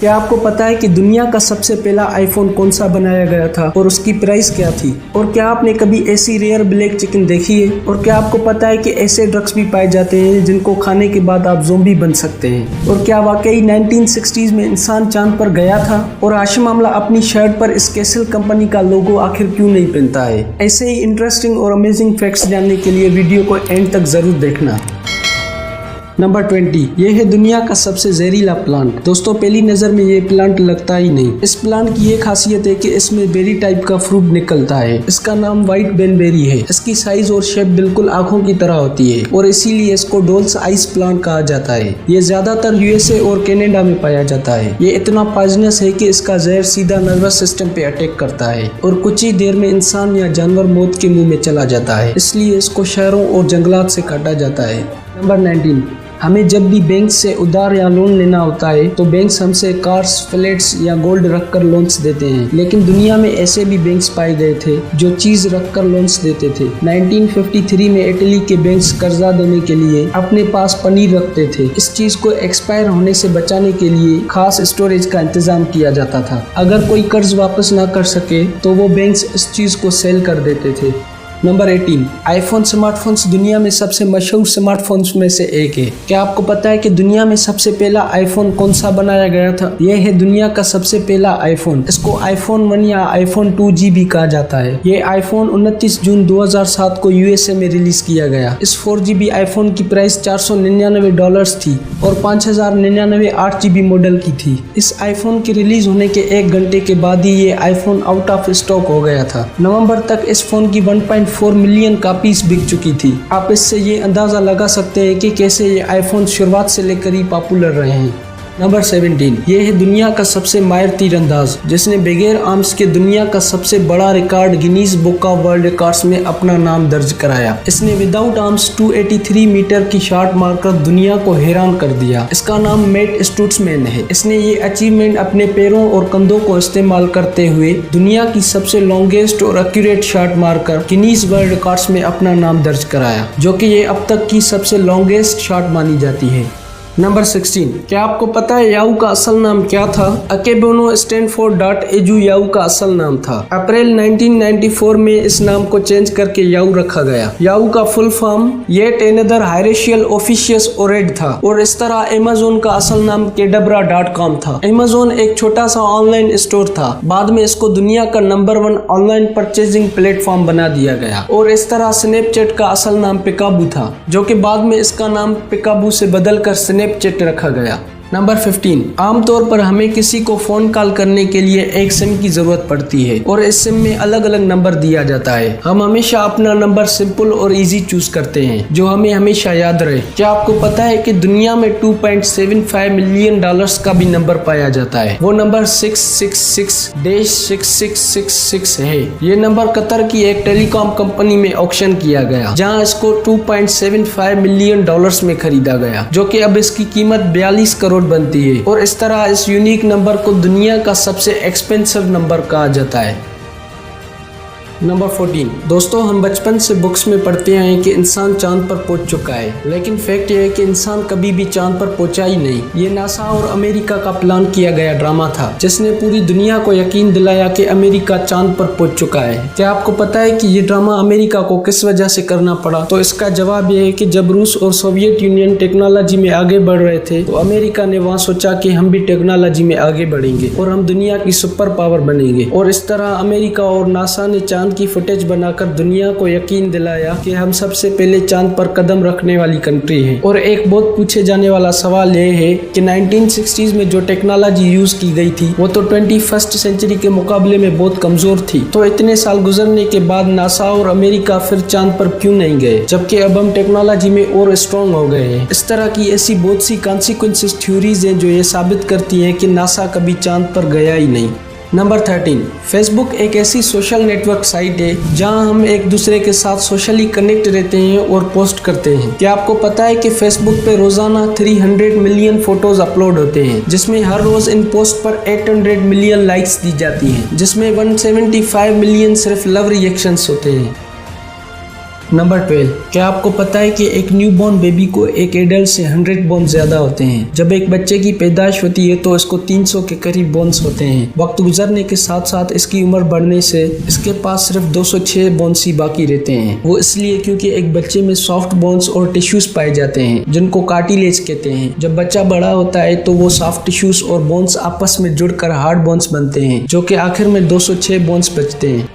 क्या आपको पता है कि दुनिया का सबसे पहला आईफोन कौन सा बनाया गया था और उसकी प्राइस क्या थी? और क्या आपने कभी ऐसी रेयर ब्लैक चिकन देखी है? और क्या आपको पता है कि ऐसे ड्रग्स भी पाए जाते हैं जिनको खाने के बाद आप ज़ोंबी बन सकते हैं? और क्या वाकई 1960s में इंसान चांद पर गया था? और आशिम आमला अपनी शर्ट पर इस कैसल कंपनी का लोगो आखिर क्यों नहीं पहनता है? ऐसे ही इंटरेस्टिंग और अमेजिंग फैक्ट्स जानने के लिए वीडियो को एंड तक जरूर देखना। नंबर 20, ये है दुनिया का सबसे जहरीला प्लांट। दोस्तों, पहली नज़र में ये प्लांट लगता ही नहीं। इस प्लांट की ये खासियत है कि इसमें बेरी टाइप का फ्रूट निकलता है। इसका नाम व्हाइट बेनबेरी है। इसकी साइज और शेप बिल्कुल आंखों की तरह होती है और इसीलिए इसको डोल्स आइस प्लांट कहा जाता है। ये ज्यादातर यूएसए और कनाडा में पाया जाता है। ये इतना पॉइजनस है कि इसका जहर सीधा नर्वस सिस्टम पे अटैक करता है और कुछ ही देर में इंसान या जानवर मौत के मुंह में चला जाता है। इसलिए इसको शहरों और जंगलात से काटा जाता है। नंबर 19, हमें जब भी बैंक से उधार या लोन लेना होता है तो बैंक्स हमसे कार्स, फ्लैट्स या गोल्ड रखकर लोन्स देते हैं। लेकिन दुनिया में ऐसे भी बैंक्स पाए गए थे जो चीज रखकर लोन्स देते थे। 1953 में इटली के बैंक्स कर्जा देने के लिए अपने पास पनीर रखते थे। इस चीज को एक्सपायर होने से बचाने के लिए खास स्टोरेज का इंतजाम किया जाता था। अगर कोई कर्ज वापस ना कर सके तो वो बैंक्स इस चीज को सेल कर देते थे। नंबर 18, आईफोन स्मार्टफोन्स दुनिया में सबसे मशहूर स्मार्टफोन्स में से एक है। क्या आपको पता है कि दुनिया में सबसे पहला आईफोन कौन सा बनाया गया था? यह है दुनिया का सबसे पहला आईफोन। इसको आईफोन 1 या आईफोन 2G भी कहा जाता है। ये आईफोन 29 जून 2007 को यूएसए में रिलीज किया गया। इस 4GB आईफोन की प्राइस $499 थी और 5099 8GB मॉडल की थी। इस आईफोन के रिलीज होने के 1 घंटे के बाद ही ये आईफोन आउट ऑफ स्टॉक हो गया था। नवंबर तक इस फोन की 1.4 मिलियन कॉपीज बिक चुकी थी। आप इससे ये अंदाजा लगा सकते हैं कि कैसे ये आईफोन शुरुआत से लेकर ही पॉपुलर रहे हैं। नंबर 17, ये है दुनिया का सबसे माहिर तीरंदाज जिसने बगैर आर्म्स के दुनिया का सबसे बड़ा record Guinness book of world records में अपना नाम दर्ज कराया। इसने विदाउट आर्म्स 283 मीटर की शॉट मारकर दुनिया को हैरान कर दिया। इसका नाम मैट स्टुट्समैन है। इसने ये अचीवमेंट अपने पैरों और कंधों को इस्तेमाल करते हुए दुनिया की सबसे लॉन्गेस्ट और एक्यूरेट शॉट मारकर गिनीज वर्ल्ड रिकॉर्ड्स में अपना नाम दर्ज कराया, जो कि ये अब तक की सबसे लॉन्गेस्ट शॉट मानी जाती है। नंबर 16, क्या आपको पता है याहू का असल नाम क्या था? अकेबोनो स्टैनफोर्ड एजू याहू का असल नाम था। अप्रैल 1994 में इस नाम को चेंज करके याहू रखा गया। याहू का फुल फॉर्म येट एनदर हायरेशियल ऑफिशियस ओरेड था और इस तरह अमेज़न का असल नाम kedabra.com था। अमेज़न एक छोटा सा ऑनलाइन स्टोर था। बाद में इसको दुनिया का नंबर 1 ऑनलाइन परचेजिंग प्लेटफॉर्म बना दिया गया और इस तरह स्नैपचैट का असल नाम पिकाबू था, जो कि बाद में इसका नाम पिकाबू से बदलकर स्नैपचैट रखा गया। नंबर 15, आमतौर पर हमें किसी को फोन कॉल करने के लिए एक सिम की जरूरत पड़ती है और इस सिम में अलग अलग नंबर दिया जाता है। हम हमेशा अपना नंबर सिंपल और इजी चूज करते हैं जो हमें हमेशा याद रहे। क्या आपको पता है कि दुनिया में $2.75 मिलियन का भी नंबर पाया जाता है? वो नंबर 666-6666 है। ये नंबर कतर की एक टेलीकॉम कंपनी में ऑक्शन किया गया, जहाँ इसको $2.75 मिलियन में खरीदा गया, जो कि अब इसकी कीमत 42 करोड़ बनती है और इस तरह इस यूनिक नंबर को दुनिया का सबसे एक्सपेंसिव नंबर कहा जाता है। नंबर 14, दोस्तों, हम बचपन से बुक्स में पढ़ते आए हैं कि इंसान चांद पर पहुंच चुका है, लेकिन फैक्ट यह है कि इंसान कभी भी चांद पर पहुंचा ही नहीं। ये नासा और अमेरिका का प्लान किया गया ड्रामा था जिसने पूरी दुनिया को यकीन दिलाया कि अमेरिका चांद पर पहुंच चुका है। क्या आपको पता है कि ये ड्रामा अमेरिका को किस वजह से करना पड़ा? तो इसका जवाब यह है कि जब रूस और सोवियत यूनियन टेक्नोलॉजी में आगे बढ़ रहे थे तो अमेरिका ने वहाँ सोचा कि हम भी टेक्नोलॉजी में आगे बढ़ेंगे और हम दुनिया की सुपर पावर बनेंगे, और इस तरह अमेरिका और नासा ने चांद की फुटेज बनाकर दुनिया को यकीन दिलाया कि हम सबसे पहले चांद पर कदम रखने वाली कंट्री है। और एक बहुत पूछे जाने वाला सवाल ये है कि 1960s में जो टेक्नोलॉजी यूज की गई थी वो तो 21st सेंचुरी के मुकाबले में बहुत कमजोर थी। तो इतने साल गुजरने के बाद नासा और अमेरिका फिर चांद पर क्यों नहीं गए, जबकि अब हम टेक्नोलॉजी में और स्ट्रॉन्ग हो गए हैं? इस तरह की ऐसी बहुत सी कॉन्सिक्वेंसेस थ्योरीज हैं जो ये साबित करती हैं कि नासा कभी चांद पर गया ही नहीं। नंबर 13, फेसबुक एक ऐसी सोशल नेटवर्क साइट है जहां हम एक दूसरे के साथ सोशली कनेक्ट रहते हैं और पोस्ट करते हैं। क्या आपको पता है कि फेसबुक पे रोजाना 300 मिलियन फोटोज अपलोड होते हैं, जिसमें हर रोज इन पोस्ट पर 800 मिलियन लाइक्स दी जाती हैं, जिसमें 175 मिलियन सिर्फ लव रिएक्शंस होते हैं। नंबर 12, क्या आपको पता है कि एक न्यूबॉर्न बेबी को एक एडल्ट से 100 बोन्स ज्यादा होते हैं। जब एक बच्चे की पैदाइश होती है तो इसको 300 के करीब बोन्स होते हैं। वक्त गुजरने के साथ साथ इसकी उम्र बढ़ने से इसके पास सिर्फ 206 बोन्स ही बाकी रहते हैं। वो इसलिए क्योंकि एक बच्चे में सॉफ्ट बोन्स और टिश्यूज पाए जाते हैं जिनको कार्टिलेज कहते हैं। जब बच्चा बड़ा होता है तो वो सॉफ्ट टिश्यूज और बोन्स आपस में जुड़कर हार्ड बोन्स बनते हैं, जो कि आखिर में 206 बोन्स बचते हैं।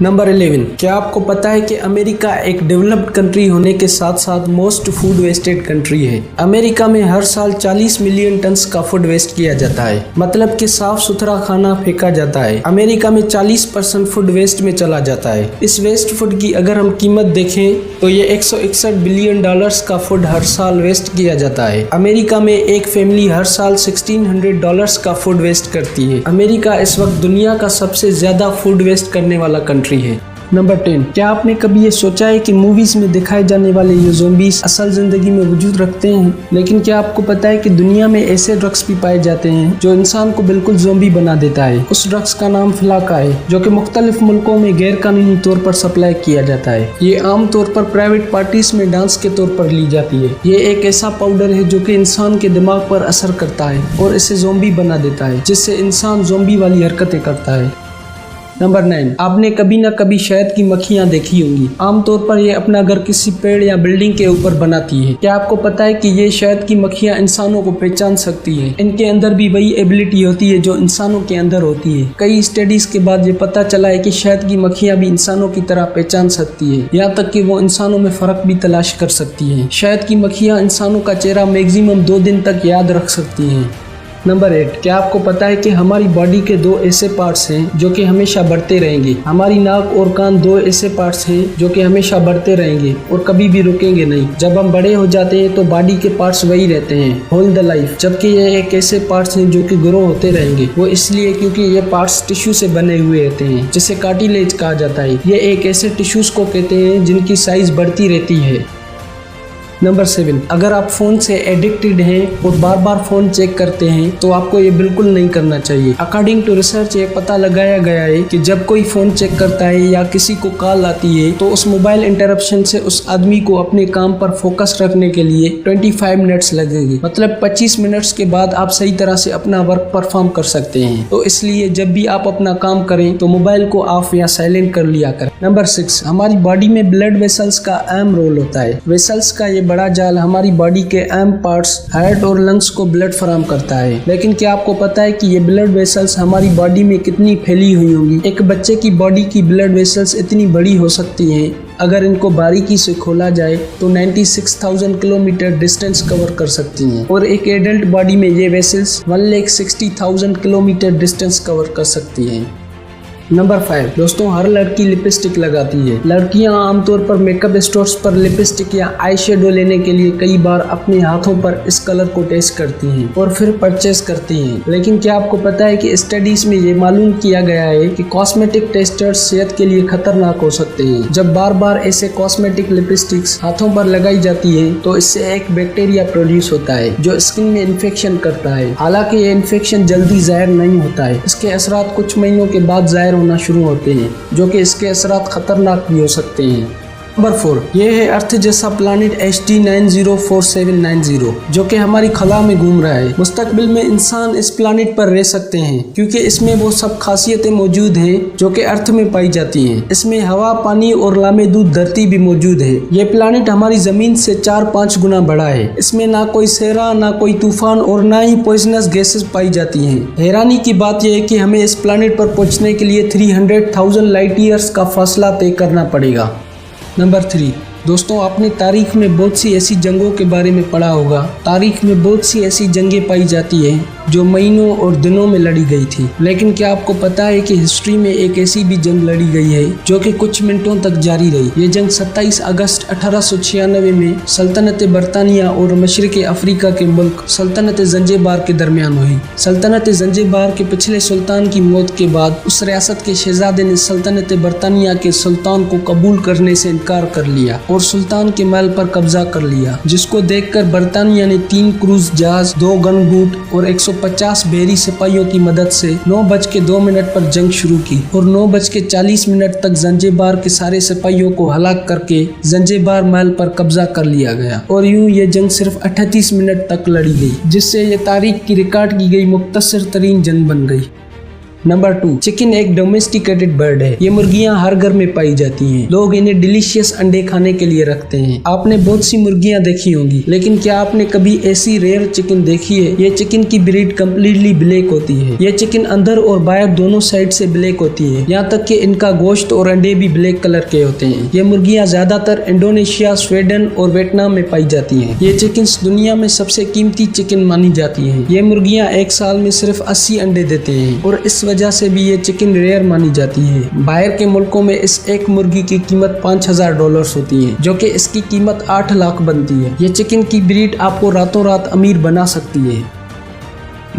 नंबर 11, क्या आपको पता है कि अमेरिका एक डेवलप्ड कंट्री होने के साथ साथ मोस्ट फूड वेस्टेड कंट्री है। अमेरिका में हर साल 40 मिलियन टन का फूड वेस्ट किया जाता है, मतलब कि साफ सुथरा खाना फेंका जाता है। अमेरिका में 40% फूड वेस्ट में चला जाता है। इस वेस्ट फूड की अगर हम कीमत देखें तो ये 161 बिलियन डॉलर्स का फूड हर साल वेस्ट किया जाता है। अमेरिका में एक फैमिली हर साल $1600 का फूड वेस्ट करती है। अमेरिका इस वक्त दुनिया का सबसे ज्यादा फूड वेस्ट करने वाला कंट्री है। नंबर 10, क्या आपने कभी ये सोचा है कि मूवीज में दिखाए जाने वाले ये ज़ॉम्बीज असल जिंदगी में वजूद रखते हैं? लेकिन क्या आपको पता है कि दुनिया में ऐसे ड्रग्स भी पाए जाते हैं जो इंसान को बिल्कुल ज़ॉम्बी बना देता है। उस ड्रग्स का नाम फ्लाका है, जो कि मुख्तलिफ मुल्कों में गैर कानूनी तौर पर सप्लाई किया जाता है। ये आमतौर पर प्राइवेट पार्टीज में डांस के तौर पर ली जाती है। ये एक ऐसा पाउडर है जो कि इंसान के दिमाग पर असर करता है और इसे ज़ॉम्बी बना देता है, जिससे इंसान ज़ॉम्बी वाली हरकतें करता है। नंबर 9, आपने कभी न कभी शहद की मक्खियाँ देखी होंगी। आमतौर पर ये अपना घर किसी पेड़ या बिल्डिंग के ऊपर बनाती है। क्या आपको पता है कि ये शहद की मक्खियाँ इंसानों को पहचान सकती है? इनके अंदर भी वही एबिलिटी होती है जो इंसानों के अंदर होती है। कई स्टडीज के बाद ये पता चला है कि शहद की मक्खियाँ भी इंसानों की तरह पहचान सकती है, यहाँ तक कि वो इंसानों में फर्क भी तलाश कर सकती है। शहद की मक्खियाँ इंसानों का चेहरा मैक्सिमम 2 दिन तक याद रख सकती हैं। नंबर 8, क्या आपको पता है कि हमारी बॉडी के 2 ऐसे पार्ट्स हैं जो कि हमेशा बढ़ते रहेंगे? हमारी नाक और कान 2 ऐसे पार्ट्स हैं जो कि हमेशा बढ़ते रहेंगे और कभी भी रुकेंगे नहीं। जब हम बड़े हो जाते हैं तो बॉडी के पार्ट्स वही रहते हैं होल द लाइफ, जबकि ये एक ऐसे पार्ट्स हैं जो कि ग्रो होते रहेंगे। वो इसलिए क्योंकि ये पार्ट्स टिश्यू से बने हुए रहते हैं, जिसे कार्टिलेज कहा जाता है। ये एक ऐसे टिश्यूज को कहते हैं जिनकी साइज बढ़ती रहती है। नंबर 7, अगर आप फ़ोन से एडिक्टेड हैं और बार बार फ़ोन चेक करते हैं तो आपको ये बिल्कुल नहीं करना चाहिए। अकॉर्डिंग टू रिसर्च ये पता लगाया गया है कि जब कोई फ़ोन चेक करता है या किसी को कॉल आती है तो उस मोबाइल इंटरप्शन से उस आदमी को अपने काम पर फोकस रखने के लिए 25 मिनट्स लगेंगे। मतलब 25 मिनट्स के बाद आप सही तरह से अपना वर्क परफॉर्म कर सकते हैं। तो इसलिए जब भी आप अपना काम करें तो मोबाइल को ऑफ या साइलेंट कर लिया करें। नंबर 6, हमारी बॉडी में ब्लड वेसल्स का अहम रोल होता है। वेसल्स का ये बड़ा जाल हमारी बॉडी के अहम पार्ट्स हार्ट और लंग्स को ब्लड फराहम करता है। लेकिन क्या आपको पता है कि ये ब्लड वेसल्स हमारी बॉडी में कितनी फैली हुई होंगी? एक बच्चे की बॉडी की ब्लड वेसल्स इतनी बड़ी हो सकती हैं, अगर इनको बारीकी से खोला जाए तो 96,000 किलोमीटर डिस्टेंस कवर कर सकती हैं, और एक एडल्ट बॉडी में ये वेसल्स 1,60,000 किलोमीटर डिस्टेंस कवर कर सकती हैं। नंबर 5, दोस्तों हर लड़की लिपस्टिक लगाती है। लड़कियां आमतौर पर मेकअप स्टोर्स पर लिपस्टिक या आई शेडो लेने के लिए कई बार अपने हाथों पर इस कलर को टेस्ट करती हैं और फिर परचेस करती हैं। लेकिन क्या आपको पता है कि स्टडीज में ये मालूम किया गया है कि कॉस्मेटिक टेस्टर्स सेहत के लिए खतरनाक हो सकते हैं। जब बार बार ऐसे कॉस्मेटिक लिपस्टिक्स हाथों पर लगाई जाती है तो इससे एक बैक्टीरिया प्रोड्यूस होता है जो स्किन में इन्फेक्शन करता है। हालांकि ये इन्फेक्शन जल्दी जाहिर नहीं होता है, इसके असरात कुछ महीनों के बाद जाहिर होना शुरू होते हैं, जो कि इसके असरात खतरनाक भी हो सकते हैं। नंबर 4, ये है अर्थ जैसा प्लानिट HD 904790, जो कि हमारी खला में घूम रहा है। मुस्तकबिल में इंसान इस प्लानिट पर रह सकते हैं क्योंकि इसमें वो सब खासियतें मौजूद हैं जो कि अर्थ में पाई जाती हैं। इसमें हवा, पानी और लामेदूद धरती भी मौजूद है। ये प्लानिट हमारी जमीन से 4-5 गुना बड़ा है। इसमें ना कोई सहरा, ना कोई तूफान और ना ही पॉइजनस गैसेस पाई जाती हैं। हैरानी की बात यह है कि हमें इस प्लानिट पर पहुंचने के लिए 300,000 लाइट ईयर्स का फासला तय करना पड़ेगा। नंबर 3, दोस्तों आपने तारीख में बहुत सी ऐसी जंगों के बारे में पढ़ा होगा। तारीख में बहुत सी ऐसी जंगें पाई जाती हैं जो महीनों और दिनों में लड़ी गई थी। लेकिन क्या आपको पता है कि हिस्ट्री में एक ऐसी भी जंग लड़ी गई है जो कि कुछ मिनटों तक जारी रही। ये जंग 27 अगस्त 1896 में सल्तनत बरतानिया और मशरिक अफ्रीका के मुल्क सल्तनत जंजीबार के दरमियान हुई। सल्तनत जंजीबार के पिछले सुल्तान की मौत के बाद उस रियासत के शहजादे ने सल्तनत बरतानिया के सुल्तान को कबूल करने से इनकार कर लिया और सुल्तान के महल पर कब्जा कर लिया, जिसको देखकर बरतानिया ने 3 क्रूज जहाज, 2 गन बूट और 100 150 बहरी सिपाहियों की मदद से 9:02 पर जंग शुरू की और 9:40 तक जंजीबार के सारे सिपाहियों को हलाक करके जंजीबार महल पर कब्जा कर लिया गया और यूं ये जंग सिर्फ 38 मिनट तक लड़ी गई, जिससे ये तारीख की रिकॉर्ड की गई मुख्तसर तरीन जंग बन गई। नंबर 2, चिकन एक डोमेस्टिकेटेड बर्ड है। ये मुर्गियां हर घर में पाई जाती हैं। लोग इन्हें डिलीशियस अंडे खाने के लिए रखते हैं। आपने बहुत सी मुर्गियां देखी होंगी, लेकिन क्या आपने कभी ऐसी रेयर चिकन देखी है? ये चिकन की ब्रीड कम्प्लीटली ब्लैक होती है। ये चिकन अंदर और बाहर दोनों साइड से ब्लैक होती है, यहाँ तक कि इनका गोश्त और अंडे भी ब्लैक कलर के होते हैं। ये मुर्गियां ज्यादातर इंडोनेशिया, स्वीडन और वियतनाम में पाई जाती हैं। ये चिकन दुनिया में सबसे कीमती चिकन मानी जाती है। ये मुर्गियां एक साल में सिर्फ 80 अंडे देते हैं और इस वजह से भी ये चिकन रेयर मानी जाती है। बाहर के मुल्कों में इस एक मुर्गी की कीमत $5000 होती है, जो कि इसकी कीमत 8 लाख बनती है। ये चिकन की ब्रीड आपको रातों रात अमीर बना सकती है।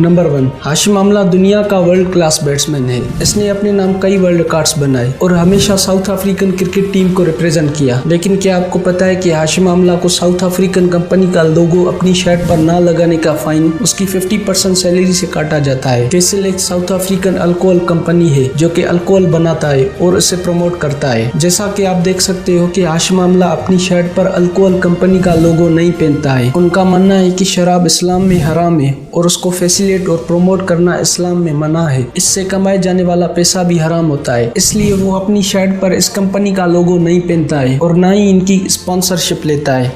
नंबर 1, हाशिम आमला दुनिया का वर्ल्ड क्लास बैट्समैन है। इसने अपने नाम कई वर्ल्ड रिकॉर्ड्स बनाए और हमेशा साउथ अफ्रीकन क्रिकेट टीम को रिप्रेजेंट किया। लेकिन क्या आपको पता है कि हाशिम आमला को साउथ अफ्रीकन कंपनी का लोगो अपनी शर्ट पर ना लगाने का फाइन उसकी 50% सैलरी से काटा जाता है। फेसिल एक साउथ अफ्रीकन अल्कोहल कंपनी है जो कि अल्कोहल बनाता है और उसे प्रमोट करता है। जैसा कि आप देख सकते हो कि हाशिम आमला अपनी शर्ट पर अल्कोहल कंपनी का लोगो नहीं पहनता है। उनका मानना है कि शराब इस्लाम में हराम है और उसको और प्रमोट करना इस्लाम में मना है। इससे कमाए जाने वाला पैसा भी हराम होता है, इसलिए वो अपनी शर्ट पर इस कंपनी का लोगो नहीं पहनता है और ना ही इनकी स्पॉन्सरशिप लेता है।